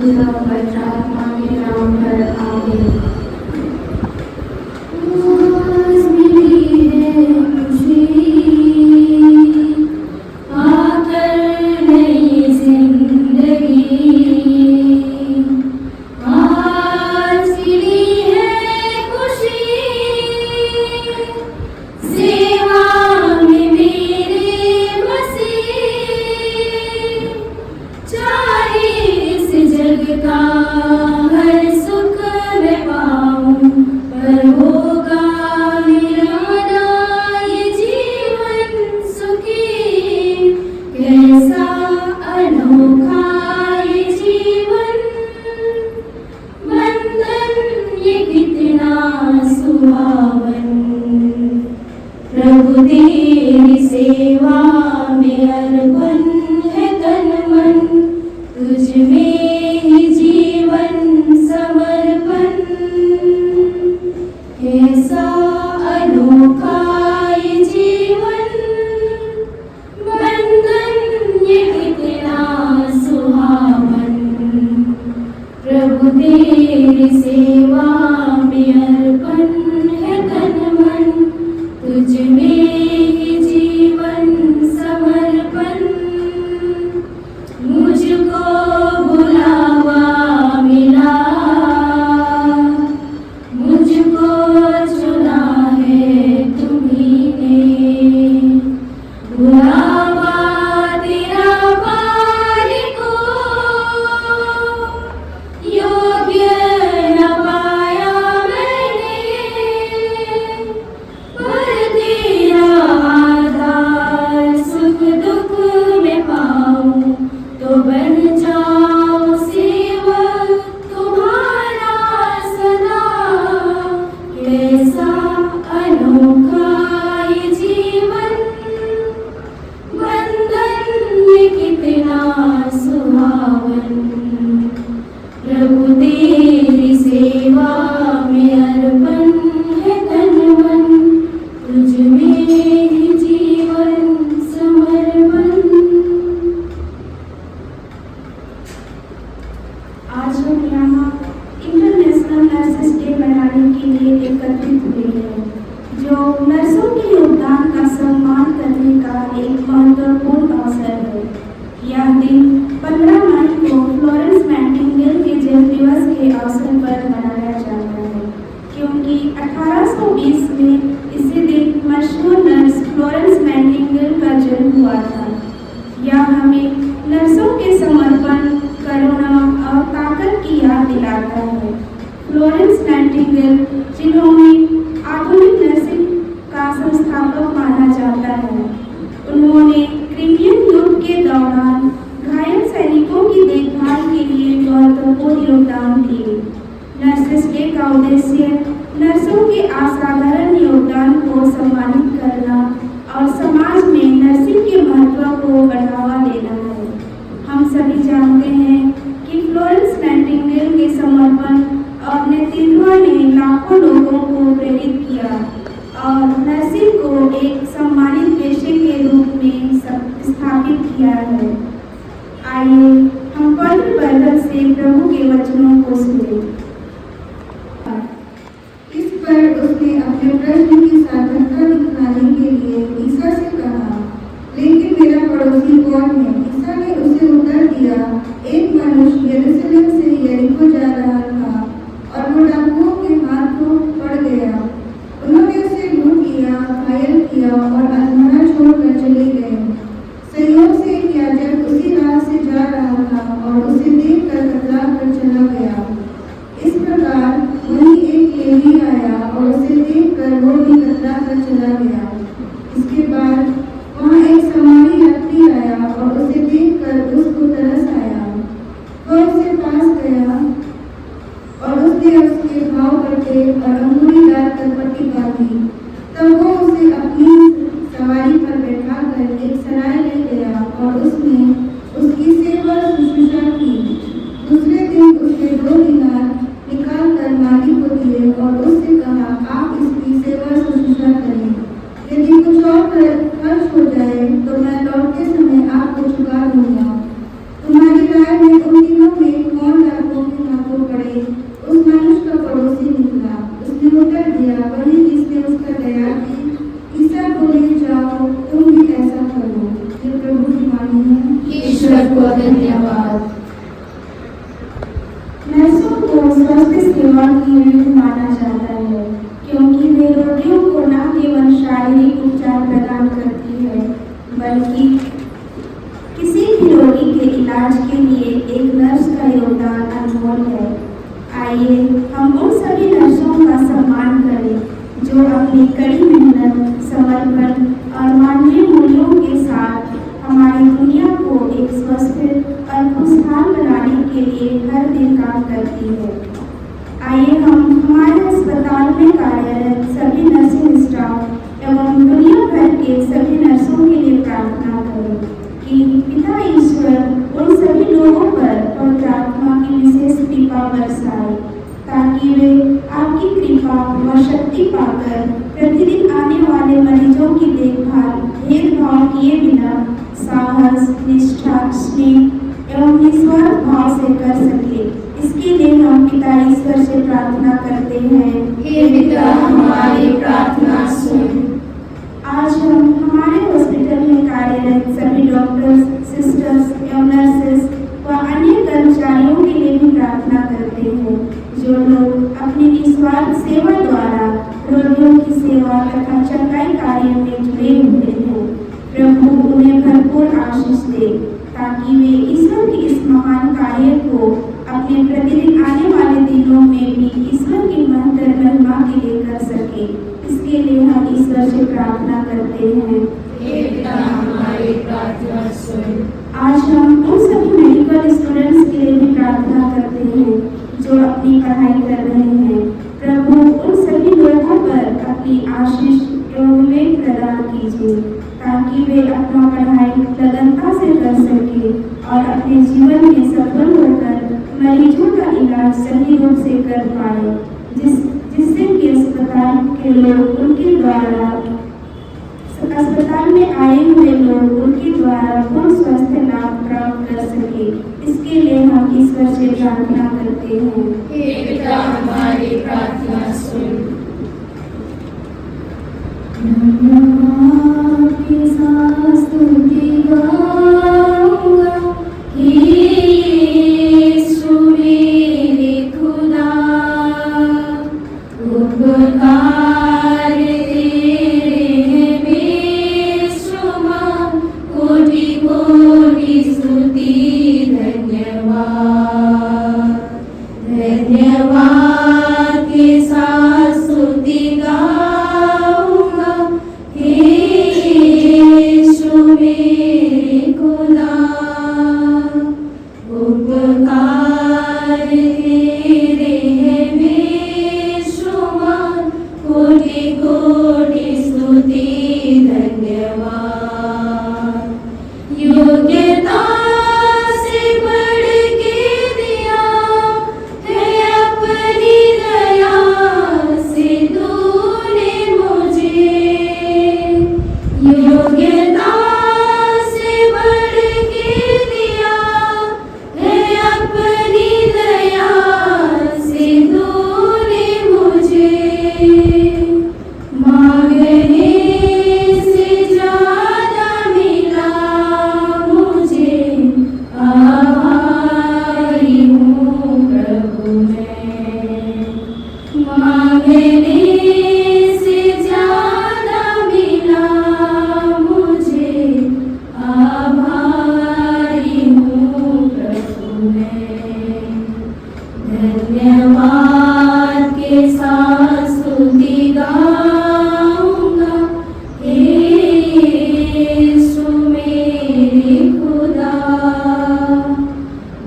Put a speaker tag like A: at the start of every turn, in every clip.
A: पिता पवित्र आत्मा के नाम पर आमीन। आज मिली है खुशी आकर नई जिंदगी, आज मिली है खुशी सेवा में मेरे मसीह, चाहे इस जग का हर सुख मैं पाऊं, पर होगा मेरा ये जीवन सुखी। कैसा अनोखा ये जीवन बंधन, ये कितना सुहावन। प्रभु तेरी सेवा में अर्पण है तन मन, तुझ में ही जीवन समर्पण। कैसा अनोखा ये जीवन बंधन, ये कितना सुहावन। प्रभु तेरी सेवा में अर्पण है तन मन, तुझ में ही जीवन समर्पण। मुझको बुलावा मिला, मुझको चुना है तुम्ही ने, बुलावा तेरा पारी को योग्य न पाया मैंने, पर तेरा आधार सुख दुख में पाऊं, तो बन जाऊं सेवक तुम्हारा सदा। कैसा अनोखा ये जीवन बंधन, ये कितना सुहावन। प्रभु तेरी सेवा में अर्पण है तन मन, तुझ में ही जीवन समर्पण। आज हम यहाँ इंटरनेशनल नर्सेस डे मनाने के लिए एकत्रित हुए हैं, जो नर्सों के योगदान का सम्मान करने का एक महत्वपूर्ण अवसर है। यह दिन 15 मई को फ्लोरेंस नाइटिंगेल के जन्म दिवस के अवसर पर मनाया जाता है, क्योंकि 1820 में इसी दिन मशहूर नर्स फ्लोरेंस नाइटिंगेल का जन्म हुआ था। यह हमें नर्सों के समर्पण, करुणा और ताकत की याद दिलाता है। फ्लोरेंस नाइटिंगेल, जिन्होंने आधुनिक नर्सिंग का संस्थापक माना जाता है, उन्होंने क्रिमियन युद्ध के दौरान घायल सैनिकों की देखभाल के लिए महत्वपूर्ण योगदान दिए। नर्सेस डे का उद्देश्य नर्सों के असाधारण योगदान को सम्मानित करना और समाज में नर्सिंग के महत्व को बढ़ावा देना है। हम सभी जानते हैं कि फ्लोरेंस नाइटिंगेल के समर्पण और नेतृत्व ने लाखों लोगों को प्रेरित किया और नर्सिंग को एक सम्मानित पेशे के रूप में स्थापित किया है। आइए हम पवित्र बाइबल से प्रभु के वचनों को सुनें।
B: इस पर उसने अपने प्रश्न की सार्थकता दिखाने के लिए ईसा से कहा, लेकिन मेरा पड़ोसी कौन है? ईसा ने उसे उत्तर दिया, एक मनुष्य यरूशलेम से यरीको जा रहा था और वो डाकुओं के हाथों पड़ गया। उन्होंने उसे लूट लिया, घायल किया और अधमरा छोड़कर चले गए। संयोग से एक याजक उसी राह से जा रहा था और उसे देखकर कतरा कर चला गया। इस प्रकार वहीं एक लेवी आया और उसे देखकर वो भी कतरा कर चला गया। इसके बाद वहाँ एक सामान्य यात्री आया और उसे देखकर उसको तरस आया। वह उसके पास गया और उसने उसके घाव कटे और अंगूरी डालकर पट्टी बांधी। तब वो उसे अपनी सवारी पर बैठाकर एक सराय ले गया और उसने उसकी सेवा शुश्रूषा की। दूसरे दिन उसने 2 दिनार निकालकर मालिक को दिए और उससे कहा, आप इसकी सेवा शुश्रूषा करें। यदि कुछ और खर्च हो जाए तो मैं लौटते समय आपको चुका दूंगा। तुम्हारी राय में उन दिनों में कौन उत्तर दिया, वही जिसने उसका दया की। ईसा बोले, जाओ तुम भी ऐसा करो। ये प्रभु की वाणी है।
C: ईश्वर को धन्यवाद।
A: नर्सों को स्वास्थ्य सेवा की रीढ़ माना जाता है, क्योंकि वे रोगियों को न केवल शारीरिक उपचार प्रदान करती है, बल्कि किसी भी रोगी के इलाज के लिए एक नर्स का योगदान अनमोल है। आइए हम उन सभी नर्सों का सम्मान करें जो अपनी कड़ी मेहनत, समर्पण और मानवीय मूल्यों के साथ हमारी दुनिया को एक स्वस्थ और खुशहाल बनाने के लिए हर दिन काम करती है। आइए हम हमारे अस्पताल में कार्यरत सभी नर्सिंग स्टाफ एवं दुनिया भर के सभी नर्सों के लिए प्रार्थना करें कि पिता ईश्वर उन सभी लोगों पर पवित्र आत्मा की विशेष कृपा बरसाए, ताकि वे आपकी कृपा व शक्ति पाकर प्रतिदिन आने वाले मरीजों की देखभाल भेदभाव किए बिना साहस, निष्ठा, स्नेह एवं निस्वार्थ भाव से कर सके। इसके लिए हम पिता ईश्वर से प्रार्थना करते हैं।
C: हे पिता, हमारी प्रार्थना सुन।
A: आज हम हमारे हॉस्पिटल में कार्यरत सभी डॉक्टर्स, सिस्टर्स एवं नर्सेस व अन्य कर्मचारियों के लिए भी प्रार्थना करते हैं, जो लोग अपनी निस्वार्थ सेवा द्वारा रोगियों की सेवा तथा चंगाई कार्य में जुड़े हुए हैं। प्रभु उन्हें भरपूर आशीष दे, ताकि वे ईश्वर के इस महान कार्य को अपने प्रतिदिन आने वाले दिनों में भी ईश्वर की महत्तर महिमा के लिए कर सके। इसके लिए हम ईश्वर से प्रार्थना करते हैं।
C: हे पिता, हमारी प्रार्थना सुन।
A: आज हम उन सभी मेडिकल स्टूडेंट्स के लिए भी प्रार्थना करते हैं जो अपनी पढ़ाई कर रहे हैं। प्रभु उन सभी लोगों पर अपनी आशीष एवं विवेक प्रदान कीजिए, ताकि वे अपना पढ़ाई लगनता से कर सके और अपने जीवन में सफल होकर मरीजों का इलाज सही रूप से कर पाए, जिससे कि अस्पताल के लोग उनके द्वारा अस्पताल में आए हुए लोग उनके द्वारा पूर्ण स्वास्थ्य लाभ प्राप्त कर सके। इसके लिए हम ईश्वर से प्रार्थना करते हैं।
C: हे पिता, हमारी प्रार्थना सुन। धन्यवाद के साथ स्तुति गाऊंगा, हे यीशु मेरे खुदा। उपकार तेरे हैं बेशुमार, कोटि कोटि स्तुति धन्यवाद। धन्यवाद के साथ स्तुति गाऊंगा, हे यीशु मेरे खुदा। उपकार तेरे हैं बेशुमार, कोटि कोटि स्तुति धन्यवाद। योग्यता से बढ़ के दिया है अपनी दया से तूने मुझे। योग्यता से बढ़ के दिया है अपनी दया से तूने मुझे। मांगने से ज्यादा मिला मुझे, आभारी हूँ प्रभु मैं। मांगने से ज्यादा मिला मुझे, आभारी हूँ प्रभु मैं। धन्यवाद के साथ स्तुति गाऊंगा, हे यीशु मेरे खुदा।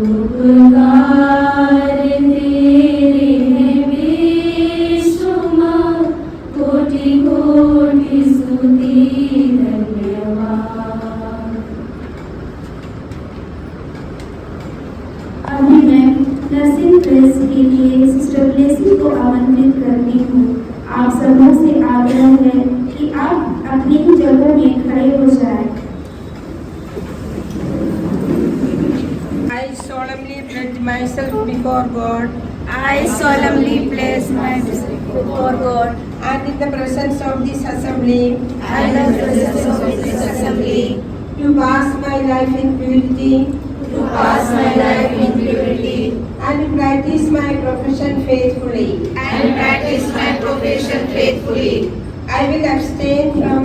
C: उपकार तेरे हैं बेशुमार, कोटि कोटि स्तुति धन्यवाद।
A: अभी मैं नर्सिंग प्रेस के लिए सिस्टर ब्लेसिंग को आमंत्रित करती हूँ। आप सबों से आग्रह है कि आप अपनी जगहों में खड़े हो जाएं।
D: I solemnly pledge myself before God.
E: I solemnly pledge myself
D: before God
C: and in the presence of this assembly,
D: and in the presence of this assembly,
C: to pass my life in purity
D: to pass my life in purity
C: and practice my profession faithfully.
D: and practice my profession faithfully.
C: I will abstain from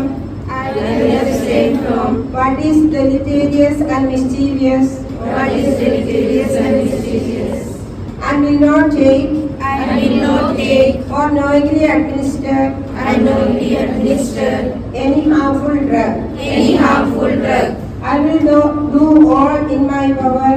D: I will abstain from
C: what is deleterious and mischievous,
D: what is deleterious and mischievous,
C: and will not take
D: and will not take
C: or knowingly administer
D: unknowingly administer
C: any harmful drug.
D: any harmful drug.
C: I will do all in my power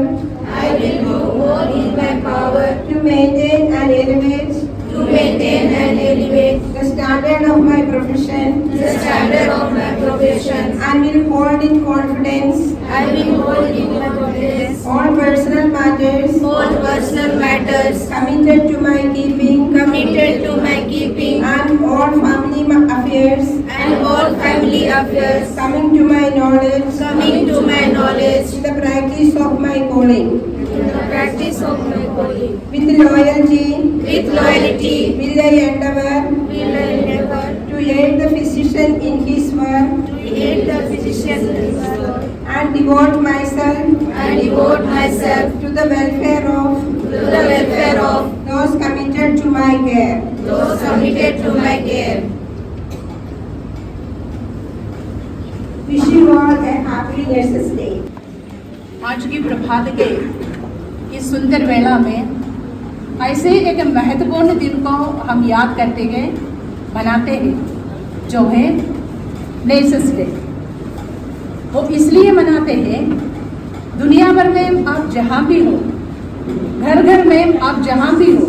D: I will do all in my power
C: to maintain and elevate
D: to maintain and elevate
C: the standard of my profession
D: the standard of my profession.
C: and will hold in confidence
D: I will hold in confidence
C: all personal matters
D: all personal matters
C: committed to my keeping
D: committed to my keeping
C: and all family affairs
D: and all family affairs
C: coming to my knowledge
D: coming to my knowledge
C: in the practice of my calling.
D: in the practice of my calling.
C: With loyalty
D: With loyalty
C: will I endeavor
D: will I endeavor
C: to aid the physician in his work
D: to aid the physician in his work
C: and devote myself
D: and devote myself
C: to the welfare of
D: to the welfare of
C: those committed to my care.
D: those committed to my care.
C: Wish you all a happy Nurses Day.
E: आज की प्रभात के इस सुंदर वेला में ऐसे एक महत्वपूर्ण दिन को हम याद करते हैं, मनाते हैं, जो है नेर्सेस डे। वो इसलिए मनाते हैं, दुनिया भर में आप जहाँ भी हो, घर घर में आप जहाँ भी हो,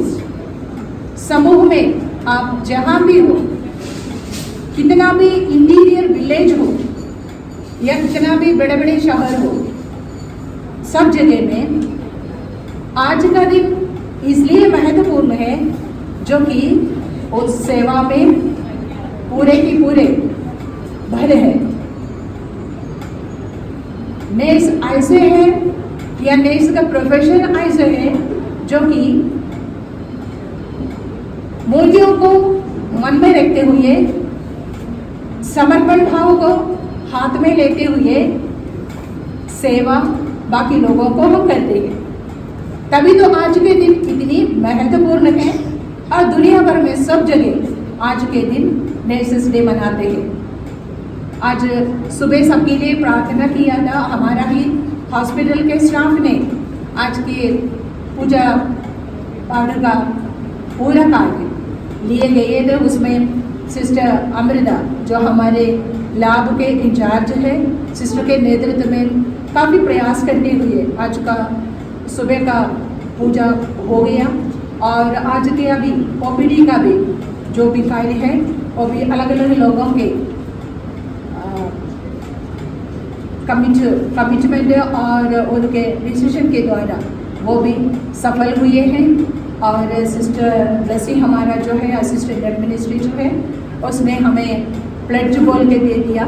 E: समूह में आप जहाँ भी हो, कितना भी इंटीरियर विलेज हो या कितना भी बड़े बड़े शहर हो, सब जगह में आज का दिन इसलिए महत्वपूर्ण है जो कि उस सेवा में पूरे की पूरे भरे हैं। नेर्स ऐसे हैं या नेर्स का प्रोफेशन ऐसे है जो कि मूल्यों को मन में रखते हुए, समर्पण भाव को हाथ में लेते हुए सेवा बाकी लोगों को हम करते हैं। तभी तो आज के दिन इतनी महत्वपूर्ण है और दुनिया भर में सब जगह आज के दिन नेर्सेस डे मनाते हैं। आज सुबह सबके लिए प्रार्थना किया था, हमारा ही हॉस्पिटल के स्टाफ ने आज के पूजा पाठ का पूरा कार्य लिए गए थे। उसमें सिस्टर अमृता जो हमारे लैब के इंचार्ज है, सिस्टर के नेतृत्व में काफ़ी प्रयास करते हुए आज का सुबह का पूजा हो गया और आज के अभी ओपीडी का भी जो भी फाइल है वो भी अलग अलग लोगों के कमिटमेंट और उनके डिसीजन के द्वारा वो भी सफल हुए हैं। और सिस्टर ब्लेसी हमारा जो है असिस्टेंट एडमिनिस्ट्रेटर है, उसने हमें प्लेज बोल के दे दिया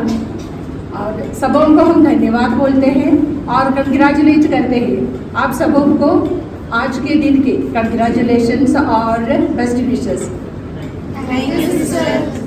E: और सबों को हम धन्यवाद बोलते हैं और कंग्रेचुलेट करते हैं आप सबों को आज के दिन के कंग्रेचुलेशंस और best wishes.
D: Thank you, sister.